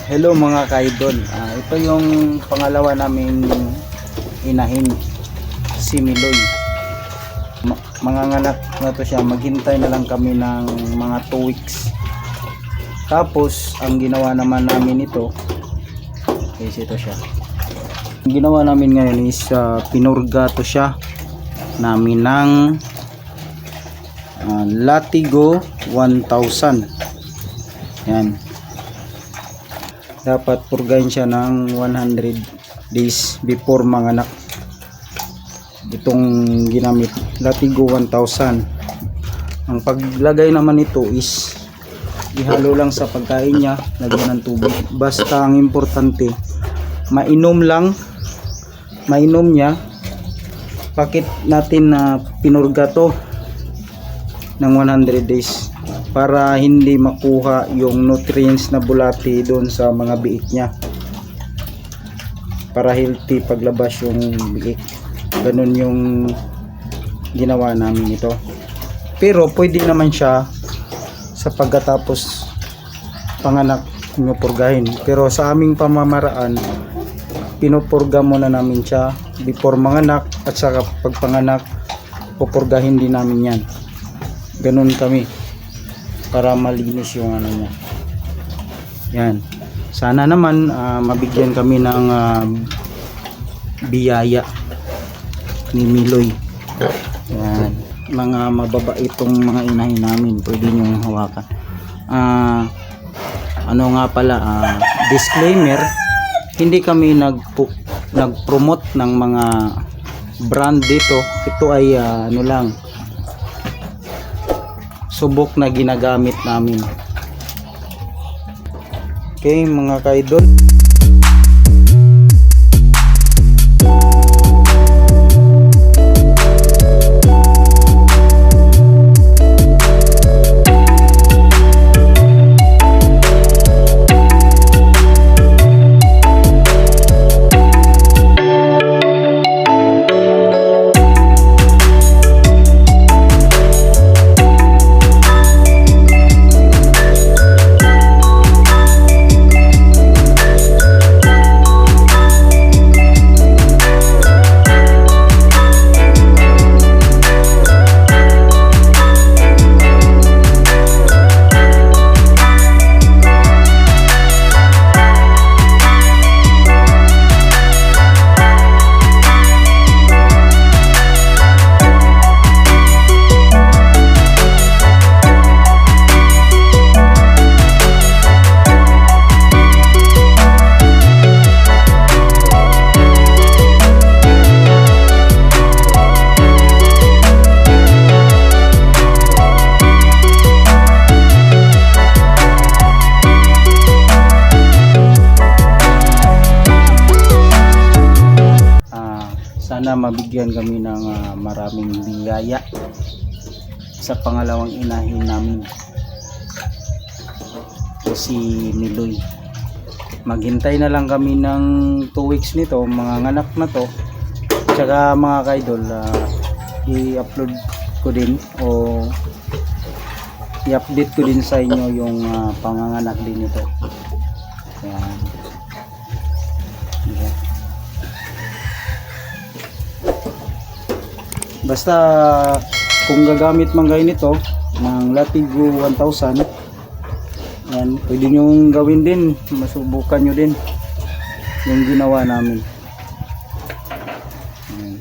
Hello mga kaidol, ito yung pangalawa naming inahin, si Miloy. Manganganak na to siya, maghintay na lang kami ng mga 2 weeks. Tapos ang ginawa naman namin ito, guys, ito siya. Ang ginawa namin ngayon is pinurga to siya namin ng Latigo 1000. Yan, dapat purgahin siya ng 100 days before manganak. Itong ginamit, Latigo 1000. Ang paglagay naman ito is ihalo lang sa pagkain niya, lagyan ng tubig. Basta ang importante, mainom lang, mainom niya. Bakit natin na pinurga to ng 100 days? Para hindi makuha yung nutrients na bulati doon sa mga biik niya, para healthy paglabas yung biik. Ganun yung ginawa namin ito. Pero pwede naman siya sa pagkatapos panganak nyo purgahin, pero sa aming pamamaraan pinupurga muna namin siya before manganak, at saka pagpanganak pupurgahin din namin yan. Ganun kami para malinis yung ano niya. Yan, sana naman mabigyan kami ng biyaya ni Miloy. Yan, mga mababaitong mga inahin namin, pwede nyo hawakan. Ano nga pala, disclaimer, hindi kami nag-promote ng mga brand dito. Ito ay ano lang, subok na ginagamit namin. Okay mga kaidol, sana mabigyan kami ng maraming biyaya sa pangalawang inahin namin, si Miloy. Maghintay na lang kami ng 2 weeks nito, mga nganak na to. Tsaka mga kaidol, i-upload ko din o i-update ko din sa inyo yung panganganak din nito. Ayan. Okay. Basta kung gagamit man kayo nito ng Latigo 1000, yan, pwede nyo gawin din, masubukan nyo din yung ginawa namin. Ayan.